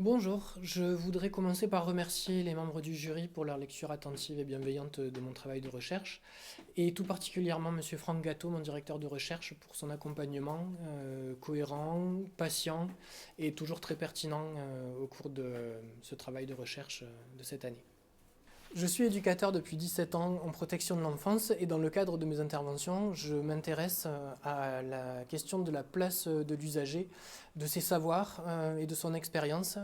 Bonjour, je voudrais commencer par remercier les membres du jury pour leur lecture attentive et bienveillante de mon travail de recherche, et tout particulièrement Monsieur Franck Gâteau, mon directeur de recherche, pour son accompagnement cohérent, patient et toujours très pertinent au cours de ce travail de recherche de cette année. Je suis éducateur depuis 17 ans en protection de l'enfance et dans le cadre de mes interventions, je m'intéresse à la question de la place de l'usager, de ses savoirs et de son expérience,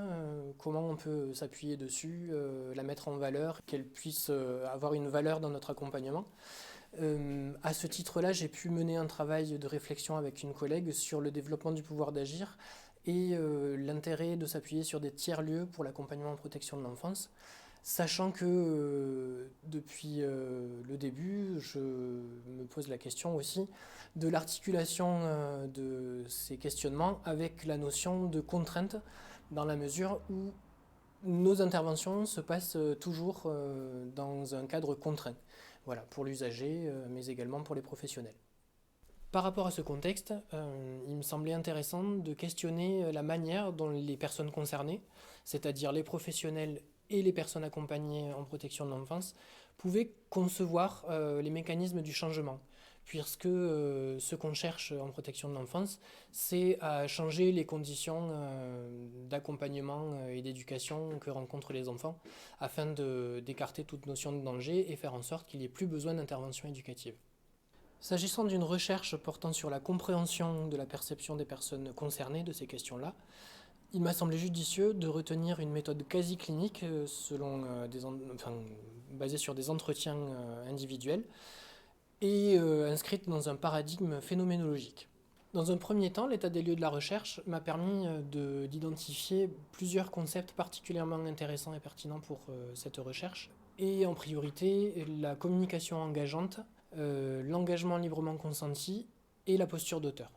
comment on peut s'appuyer dessus, la mettre en valeur, qu'elle puisse avoir une valeur dans notre accompagnement. À ce titre-là, j'ai pu mener un travail de réflexion avec une collègue sur le développement du pouvoir d'agir et l'intérêt de s'appuyer sur des tiers-lieux pour l'accompagnement en protection de l'enfance. Sachant que depuis le début, je me pose la question aussi de l'articulation de ces questionnements avec la notion de contrainte, dans la mesure où nos interventions se passent toujours dans un cadre contraint, voilà, pour l'usager, mais également pour les professionnels. Par rapport à ce contexte, il me semblait intéressant de questionner la manière dont les personnes concernées, c'est-à-dire les professionnels et les personnes accompagnées en protection de l'enfance, pouvaient concevoir les mécanismes du changement. Puisque ce qu'on cherche en protection de l'enfance, c'est à changer les conditions d'accompagnement et d'éducation que rencontrent les enfants, afin d'écarter toute notion de danger et faire en sorte qu'il n'y ait plus besoin d'intervention éducative. S'agissant d'une recherche portant sur la compréhension de la perception des personnes concernées de ces questions-là, il m'a semblé judicieux de retenir une méthode quasi clinique basée sur des entretiens individuels et inscrite dans un paradigme phénoménologique. Dans un premier temps, l'état des lieux de la recherche m'a permis d'identifier plusieurs concepts particulièrement intéressants et pertinents pour cette recherche, et en priorité la communication engageante, l'engagement librement consenti et la posture d'auteur.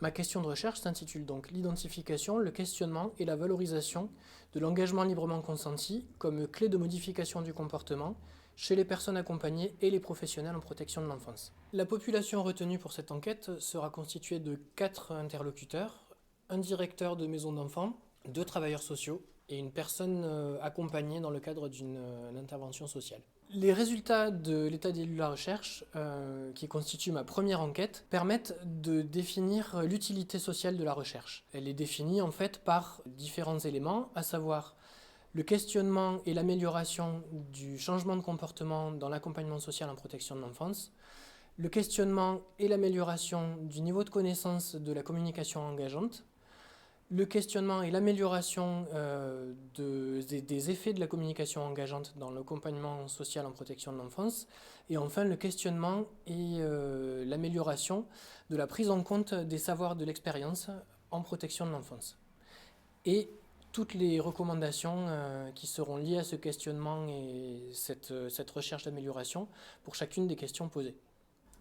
Ma question de recherche s'intitule donc l'identification, le questionnement et la valorisation de l'engagement librement consenti comme clé de modification du comportement chez les personnes accompagnées et les professionnels en protection de l'enfance. La population retenue pour cette enquête sera constituée de 4 interlocuteurs, un directeur de maison d'enfants, 2 travailleurs sociaux et une personne accompagnée dans le cadre d'une intervention sociale. Les résultats de l'état des lieux de la recherche, qui constitue ma première enquête, permettent de définir l'utilité sociale de la recherche. Elle est définie en fait par différents éléments, à savoir le questionnement et l'amélioration du changement de comportement dans l'accompagnement social en protection de l'enfance, le questionnement et l'amélioration du niveau de connaissance de la communication engageante, le questionnement et l'amélioration des effets de la communication engageante dans l'accompagnement social en protection de l'enfance, et enfin le questionnement et l'amélioration de la prise en compte des savoirs de l'expérience en protection de l'enfance. Et toutes les recommandations qui seront liées à ce questionnement et cette recherche d'amélioration pour chacune des questions posées.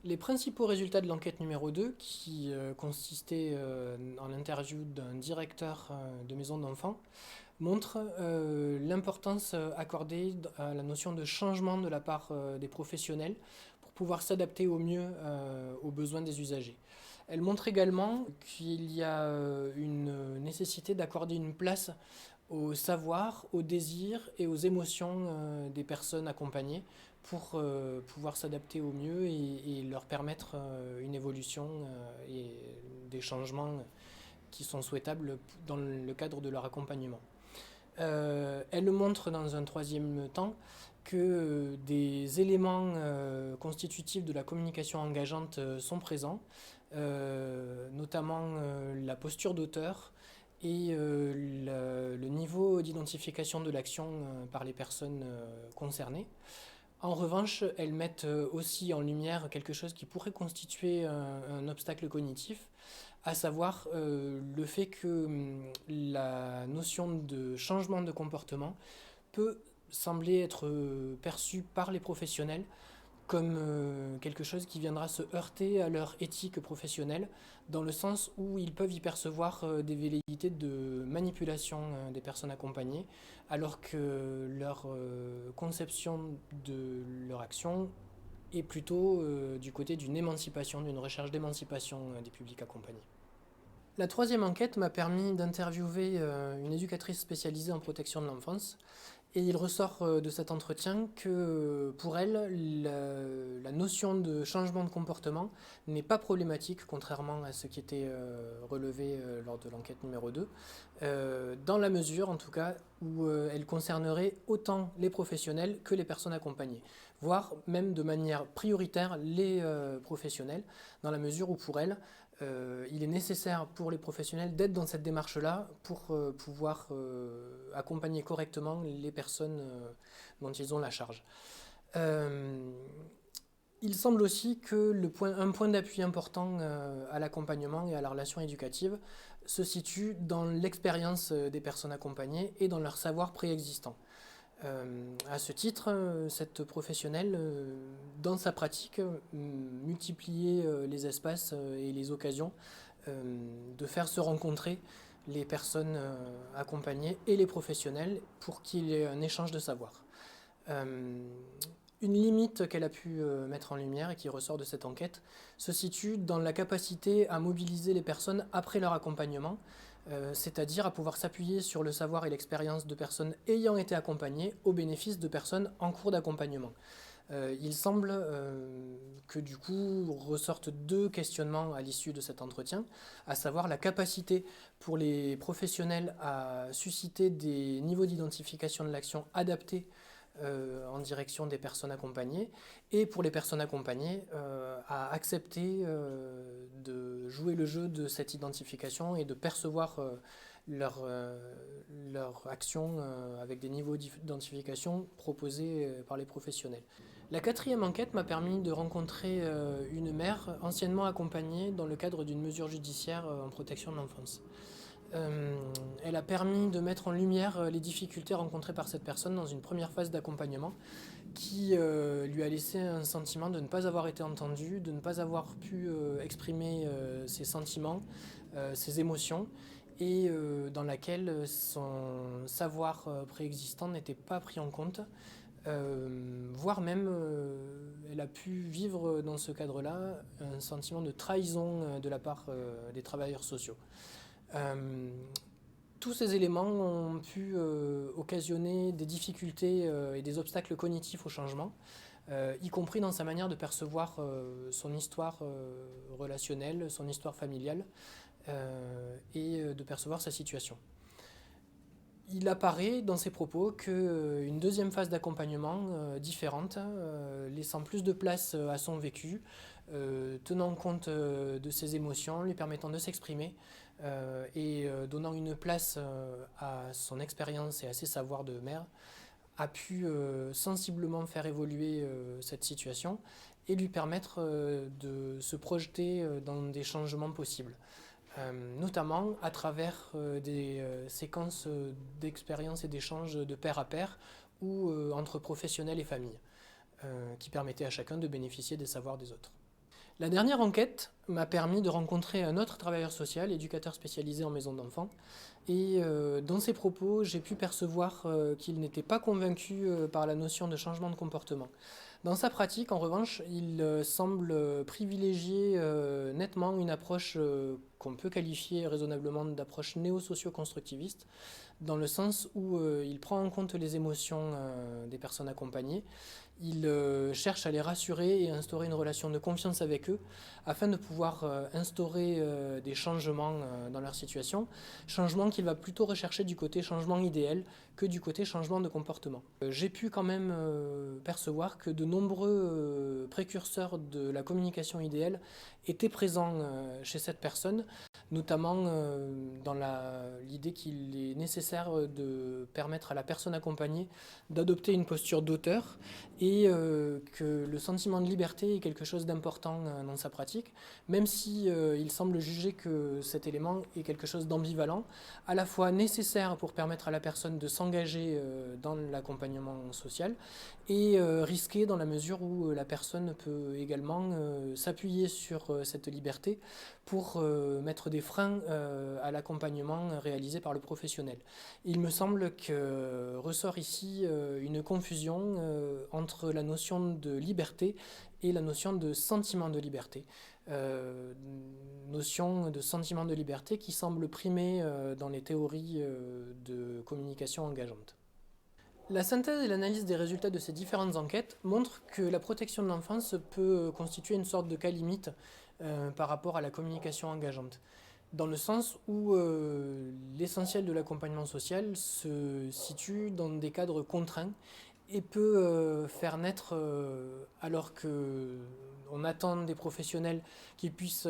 Les principaux résultats de l'enquête numéro 2, qui consistait en l'interview d'un directeur de maison d'enfants, montrent l'importance accordée à la notion de changement de la part des professionnels pour pouvoir s'adapter au mieux aux besoins des usagers. Elle montre également qu'il y a une nécessité d'accorder une place au savoir, aux désirs et aux émotions des personnes accompagnées pour pouvoir s'adapter au mieux et leur permettre une évolution et des changements qui sont souhaitables dans le cadre de leur accompagnement. Elle montre dans un troisième temps que des éléments constitutifs de la communication engageante sont présents, notamment la posture d'auteur et le niveau d'identification de l'action par les personnes concernées. En revanche, elles mettent aussi en lumière quelque chose qui pourrait constituer un obstacle cognitif, à savoir le fait que la notion de changement de comportement peut sembler être perçue par les professionnels comme quelque chose qui viendra se heurter à leur éthique professionnelle, dans le sens où ils peuvent y percevoir des velléités de manipulation des personnes accompagnées, alors que leur conception de leur action est plutôt du côté d'une émancipation, d'une recherche d'émancipation des publics accompagnés. La troisième enquête m'a permis d'interviewer une éducatrice spécialisée en protection de l'enfance. Et il ressort de cet entretien que pour elle, la notion de changement de comportement n'est pas problématique, contrairement à ce qui était relevé lors de l'enquête numéro 2, dans la mesure en tout cas où elle concernerait autant les professionnels que les personnes accompagnées, voire même de manière prioritaire les professionnels, dans la mesure où pour elle, il est nécessaire pour les professionnels d'être dans cette démarche-là pour pouvoir accompagner correctement les personnes dont ils ont la charge. Il semble aussi que un point d'appui important à l'accompagnement et à la relation éducative se situe dans l'expérience des personnes accompagnées et dans leur savoir préexistant. À ce titre, cette professionnelle, dans sa pratique, multipliait les espaces et les occasions de faire se rencontrer les personnes accompagnées et les professionnels pour qu'il y ait un échange de savoir. Une limite qu'elle a pu mettre en lumière et qui ressort de cette enquête se situe dans la capacité à mobiliser les personnes après leur accompagnement, c'est-à-dire à pouvoir s'appuyer sur le savoir et l'expérience de personnes ayant été accompagnées au bénéfice de personnes en cours d'accompagnement. Il semble que du coup ressortent deux questionnements à l'issue de cet entretien, à savoir la capacité pour les professionnels à susciter des niveaux d'identification de l'action adaptés en direction des personnes accompagnées, et pour les personnes accompagnées à accepter de jouer le jeu de cette identification et de percevoir leur action avec des niveaux d'identification proposés par les professionnels. La quatrième enquête m'a permis de rencontrer une mère anciennement accompagnée dans le cadre d'une mesure judiciaire en protection de l'enfance. Elle a permis de mettre en lumière les difficultés rencontrées par cette personne dans une première phase d'accompagnement qui lui a laissé un sentiment de ne pas avoir été entendue, de ne pas avoir pu exprimer ses sentiments, ses émotions, et dans laquelle son savoir préexistant n'était pas pris en compte, voire même elle a pu vivre dans ce cadre-là un sentiment de trahison de la part des travailleurs sociaux. Tous ces éléments ont pu occasionner des difficultés et des obstacles cognitifs au changement, y compris dans sa manière de percevoir son histoire relationnelle, son histoire familiale, et de percevoir sa situation. Il apparaît dans ses propos qu'une deuxième phase d'accompagnement différente, laissant plus de place à son vécu, tenant compte de ses émotions, lui permettant de s'exprimer et donnant une place à son expérience et à ses savoirs de mère, a pu sensiblement faire évoluer cette situation et lui permettre de se projeter dans des changements possibles. Notamment à travers des séquences d'expériences et d'échanges de pair à pair ou entre professionnels et familles, qui permettaient à chacun de bénéficier des savoirs des autres. La dernière enquête m'a permis de rencontrer un autre travailleur social, éducateur spécialisé en maison d'enfants, et dans ses propos, j'ai pu percevoir qu'il n'était pas convaincu par la notion de changement de comportement. Dans sa pratique, en revanche, il semble privilégier nettement une approche qu'on peut qualifier raisonnablement d'approche néo-socio-constructiviste, dans le sens où il prend en compte les émotions des personnes accompagnées, il cherche à les rassurer et à instaurer une relation de confiance avec eux, afin de pouvoir instaurer des changements dans leur situation, changements qu'il va plutôt rechercher du côté changement idéal que du côté changement de comportement. J'ai pu quand même percevoir que de nombreux précurseurs de la communication idéale étaient présents chez cette personne, notamment dans l'idée qu'il est nécessaire de permettre à la personne accompagnée d'adopter une posture d'auteur, et que le sentiment de liberté est quelque chose d'important dans sa pratique, même si il semble juger que cet élément est quelque chose d'ambivalent, à la fois nécessaire pour permettre à la personne de s'engager dans l'accompagnement social, et risqué dans la mesure où la personne peut également s'appuyer sur cette liberté pour mettre des freins à l'accompagnement réalisé par le professionnel. Il me semble que ressort ici une confusion entre la notion de liberté et la notion de sentiment de liberté, notion de sentiment de liberté qui semble primer dans les théories de communication engageante. La synthèse et l'analyse des résultats de ces différentes enquêtes montrent que la protection de l'enfance peut constituer une sorte de cas limite par rapport à la communication engageante, dans le sens où l'essentiel de l'accompagnement social se situe dans des cadres contraints et peut faire naître, alors qu'on attend des professionnels qui puissent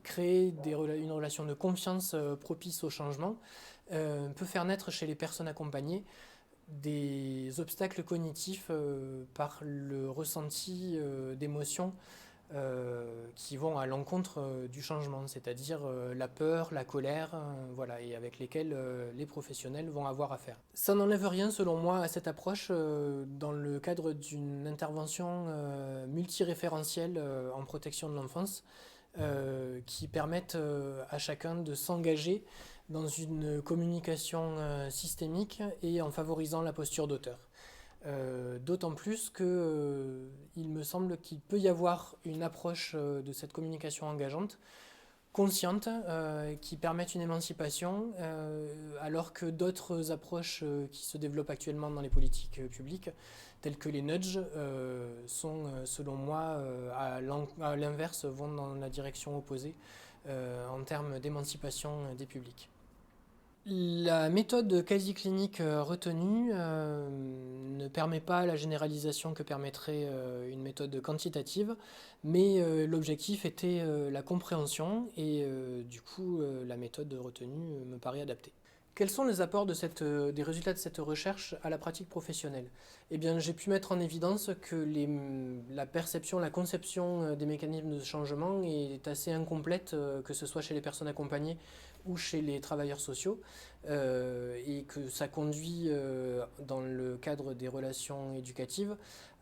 créer une relation de confiance propice au changement, peut faire naître chez les personnes accompagnées des obstacles cognitifs par le ressenti d'émotions qui vont à l'encontre du changement, c'est-à-dire la peur, la colère, voilà, et avec lesquels les professionnels vont avoir affaire. Ça n'enlève rien, selon moi, à cette approche dans le cadre d'une intervention multiréférentielle en protection de l'enfance qui permettent à chacun de s'engager dans une communication systémique et en favorisant la posture d'auteur. D'autant plus qu'il me semble qu'il peut y avoir une approche de cette communication engageante consciente qui permette une émancipation alors que d'autres approches qui se développent actuellement dans les politiques publiques telles que les nudges sont selon moi à l'inverse, vont dans la direction opposée en termes d'émancipation des publics. La méthode quasi-clinique retenue ne permet pas la généralisation que permettrait une méthode quantitative, mais l'objectif était la compréhension et du coup la méthode retenue me paraît adaptée. Quels sont les apports des résultats de cette recherche à la pratique professionnelle ? Eh bien, j'ai pu mettre en évidence que la perception, la conception des mécanismes de changement est assez incomplète, que ce soit chez les personnes accompagnées ou chez les travailleurs sociaux, et que ça conduit, dans le cadre des relations éducatives,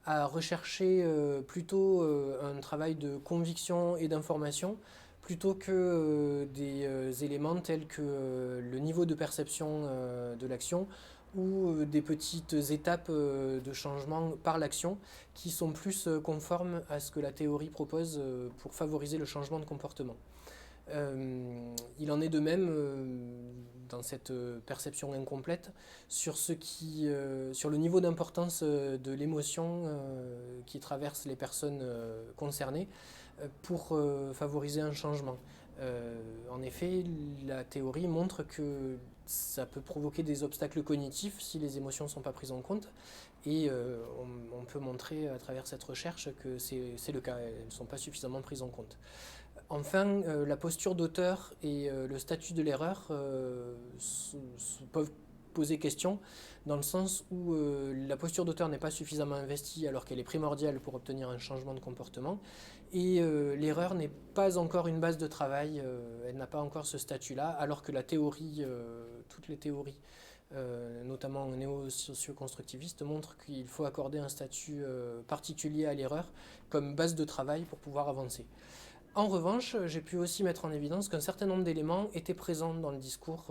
à rechercher plutôt un travail de conviction et d'information, plutôt que des éléments tels que le niveau de perception de l'action ou des petites étapes de changement par l'action qui sont plus conformes à ce que la théorie propose pour favoriser le changement de comportement. Il en est de même dans cette perception incomplète sur le niveau d'importance de l'émotion qui traverse les personnes concernées pour favoriser un changement. En effet, la théorie montre que ça peut provoquer des obstacles cognitifs si les émotions ne sont pas prises en compte. Et on peut montrer à travers cette recherche que c'est le cas, elles ne sont pas suffisamment prises en compte. Enfin, la posture d'auteur et le statut de l'erreur peuvent poser question, dans le sens où la posture d'auteur n'est pas suffisamment investie alors qu'elle est primordiale pour obtenir un changement de comportement, et l'erreur n'est pas encore une base de travail, elle n'a pas encore ce statut-là, alors que la théorie, toutes les théories, notamment néo-socio-constructivistes, montrent qu'il faut accorder un statut particulier à l'erreur comme base de travail pour pouvoir avancer. En revanche, j'ai pu aussi mettre en évidence qu'un certain nombre d'éléments étaient présents dans le discours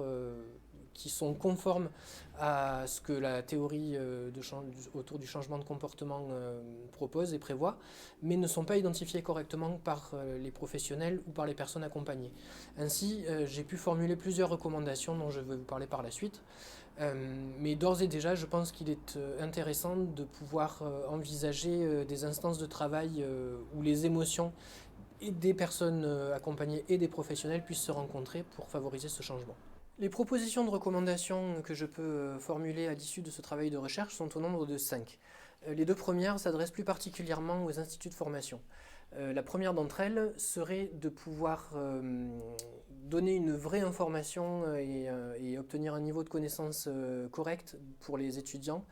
qui sont conformes à ce que la théorie autour du changement de comportement propose et prévoit, mais ne sont pas identifiés correctement par les professionnels ou par les personnes accompagnées. Ainsi, j'ai pu formuler plusieurs recommandations dont je vais vous parler par la suite. Mais d'ores et déjà, je pense qu'il est intéressant de pouvoir envisager des instances de travail où les émotions et des personnes accompagnées et des professionnels puissent se rencontrer pour favoriser ce changement. Les propositions de recommandations que je peux formuler à l'issue de ce travail de recherche sont au nombre de 5. Les deux premières s'adressent plus particulièrement aux instituts de formation. La première d'entre elles serait de pouvoir donner une vraie information et obtenir un niveau de connaissance correct pour les étudiants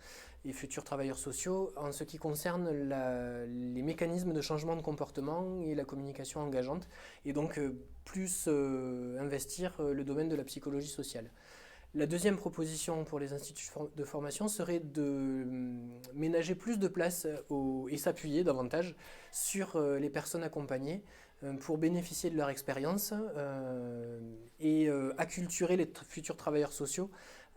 et futurs travailleurs sociaux en ce qui concerne les mécanismes de changement de comportement et la communication engageante, et donc plus investir le domaine de la psychologie sociale. La deuxième proposition pour les instituts de formation serait de ménager plus de place et s'appuyer davantage sur les personnes accompagnées pour bénéficier de leur expérience et acculturer les futurs travailleurs sociaux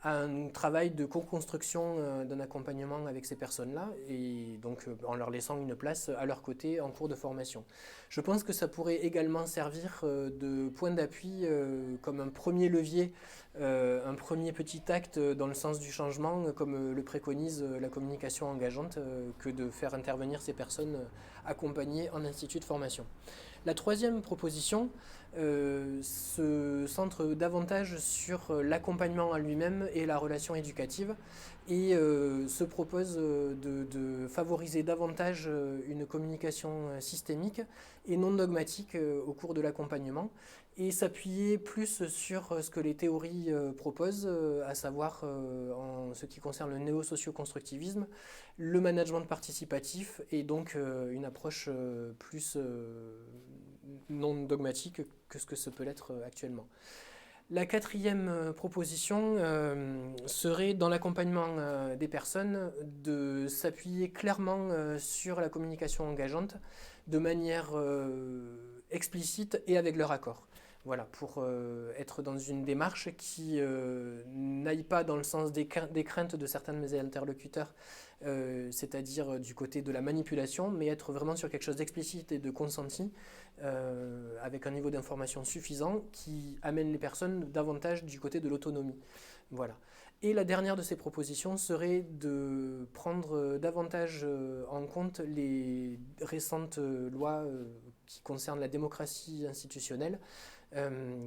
à un travail de co-construction d'un accompagnement avec ces personnes-là, et donc en leur laissant une place à leur côté en cours de formation. Je pense que ça pourrait également servir de point d'appui comme un premier levier, un premier petit acte dans le sens du changement, comme le préconise la communication engageante, que de faire intervenir ces personnes accompagnées en institut de formation. La troisième proposition se centre davantage sur l'accompagnement en lui-même et la relation éducative, et se propose de favoriser davantage une communication systémique et non dogmatique au cours de l'accompagnement, et s'appuyer plus sur ce que les théories proposent, à savoir en ce qui concerne le néo-socio-constructivisme, le management participatif, et donc une approche plus non dogmatique que ce que ça peut l'être actuellement. La quatrième proposition serait, dans l'accompagnement des personnes, de s'appuyer clairement sur la communication engageante de manière explicite et avec leur accord. Voilà, pour être dans une démarche qui n'aille pas dans le sens des craintes de certains de mes interlocuteurs, c'est-à-dire du côté de la manipulation, mais être vraiment sur quelque chose d'explicite et de consenti, avec un niveau d'information suffisant qui amène les personnes davantage du côté de l'autonomie. Voilà. Et la dernière de ces propositions serait de prendre davantage en compte les récentes lois qui concernent la démocratie institutionnelle,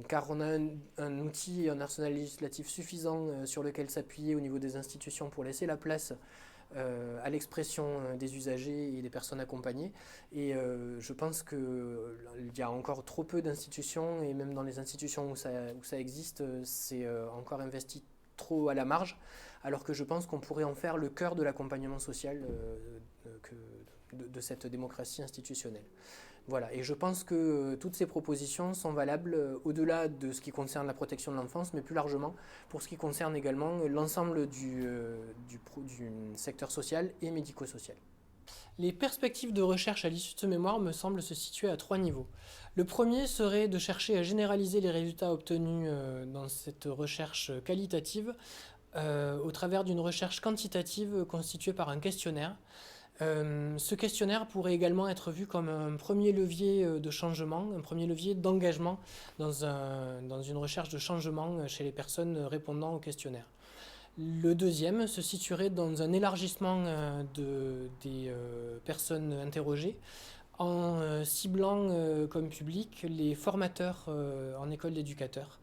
car on a un outil et un arsenal législatif suffisant sur lequel s'appuyer au niveau des institutions pour laisser la place à l'expression des usagers et des personnes accompagnées. Et je pense qu'il y a encore trop peu d'institutions, et même dans les institutions où ça existe, c'est encore investi trop à la marge, alors que je pense qu'on pourrait en faire le cœur de l'accompagnement social de cette démocratie institutionnelle. Voilà, et je pense que toutes ces propositions sont valables au-delà de ce qui concerne la protection de l'enfance, mais plus largement pour ce qui concerne également l'ensemble du secteur social et médico-social. Les perspectives de recherche à l'issue de ce mémoire me semblent se situer à 3 niveaux. Le premier serait de chercher à généraliser les résultats obtenus dans cette recherche qualitative au travers d'une recherche quantitative constituée par un questionnaire. Ce questionnaire pourrait également être vu comme un premier levier de changement, un premier levier d'engagement dans une recherche de changement chez les personnes répondant au questionnaire. Le deuxième se situerait dans un élargissement des personnes interrogées, en ciblant comme public les formateurs en école d'éducateurs,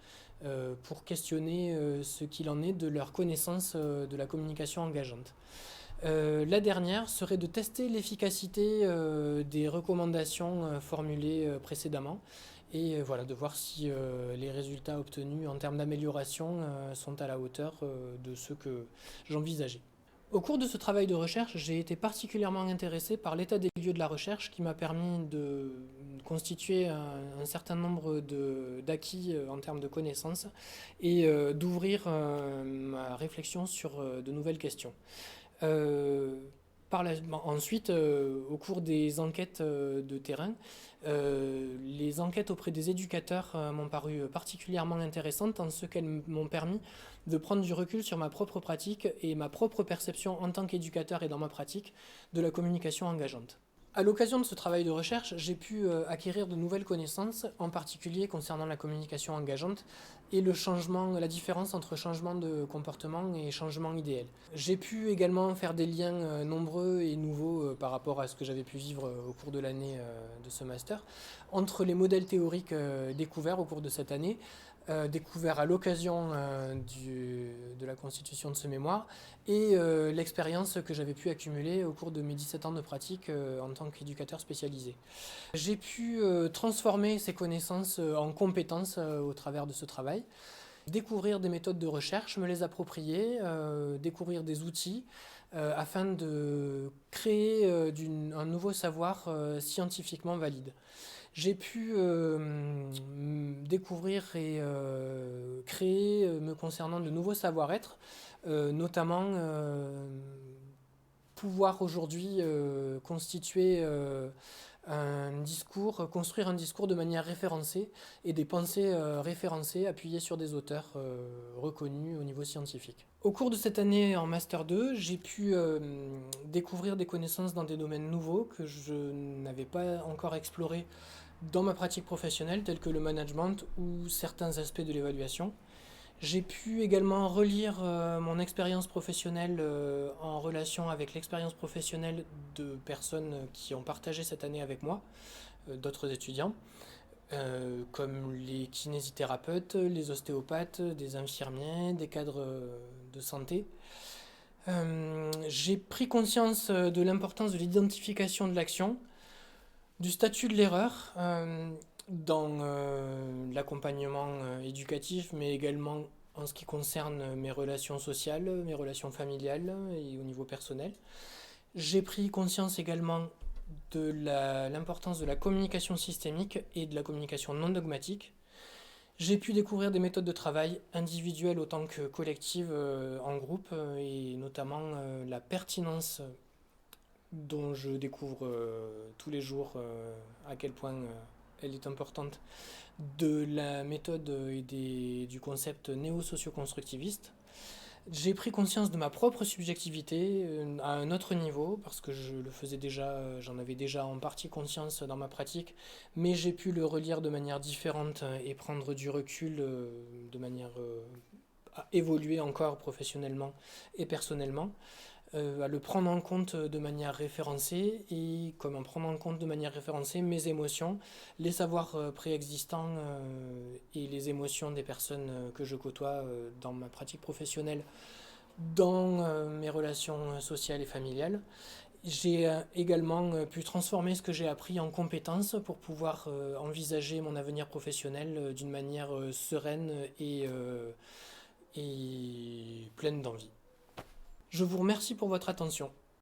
pour questionner ce qu'il en est de leur connaissance de la communication engageante. La dernière serait de tester l'efficacité des recommandations formulées précédemment, et voilà, de voir si les résultats obtenus en termes d'amélioration sont à la hauteur de ce que j'envisageais. Au cours de ce travail de recherche, j'ai été particulièrement intéressé par l'état des lieux de la recherche, qui m'a permis de constituer un certain nombre d'acquis en termes de connaissances, et d'ouvrir ma réflexion sur de nouvelles questions. Ensuite, au cours des enquêtes de terrain, les enquêtes auprès des éducateurs m'ont paru particulièrement intéressantes, en ce qu'elles m'ont permis de prendre du recul sur ma propre pratique et ma propre perception en tant qu'éducateur et dans ma pratique de la communication engageante. À l'occasion de ce travail de recherche, j'ai pu acquérir de nouvelles connaissances, en particulier concernant la communication engageante et la différence entre changement de comportement et changement idéal. J'ai pu également faire des liens nombreux et nouveaux par rapport à ce que j'avais pu vivre au cours de l'année de ce master, entre les modèles théoriques découverts au cours de cette année, découvert à l'occasion de la constitution de ce mémoire, et l'expérience que j'avais pu accumuler au cours de mes 17 ans de pratique en tant qu'éducateur spécialisé. J'ai pu transformer ces connaissances en compétences au travers de ce travail, découvrir des méthodes de recherche, me les approprier, découvrir des outils afin de créer un nouveau savoir scientifiquement valide. J'ai pu découvrir et créer, me concernant, de nouveaux savoir-être, notamment pouvoir aujourd'hui constituer construire un discours de manière référencée et des pensées référencées appuyées sur des auteurs reconnus au niveau scientifique. Au cours de cette année en Master 2, j'ai pu découvrir des connaissances dans des domaines nouveaux que je n'avais pas encore explorés dans ma pratique professionnelle, tels que le management ou certains aspects de l'évaluation. J'ai pu également relire mon expérience professionnelle en relation avec l'expérience professionnelle de personnes qui ont partagé cette année avec moi, d'autres étudiants, comme les kinésithérapeutes, les ostéopathes, des infirmiers, des cadres de santé. J'ai pris conscience de l'importance de l'identification de l'action, du statut de l'erreur dans l'accompagnement éducatif, mais également en ce qui concerne mes relations sociales, mes relations familiales et au niveau personnel. J'ai pris conscience également de l'importance de la communication systémique et de la communication non dogmatique. J'ai pu découvrir des méthodes de travail individuelles autant que collectives en groupe et notamment la pertinence dont je découvre tous les jours à quel point elle est importante, de la méthode et du concept néo-socio-constructiviste. J'ai pris conscience de ma propre subjectivité à un autre niveau, parce que je le faisais déjà, j'en avais déjà en partie conscience dans ma pratique, mais j'ai pu le relire de manière différente et prendre du recul de manière à évoluer encore professionnellement et personnellement, à le prendre en compte de manière référencée et comment prendre en compte de manière référencée mes émotions, les savoirs préexistants et les émotions des personnes que je côtoie dans ma pratique professionnelle, dans mes relations sociales et familiales. J'ai également pu transformer ce que j'ai appris en compétences pour pouvoir envisager mon avenir professionnel d'une manière sereine et pleine d'envie. Je vous remercie pour votre attention.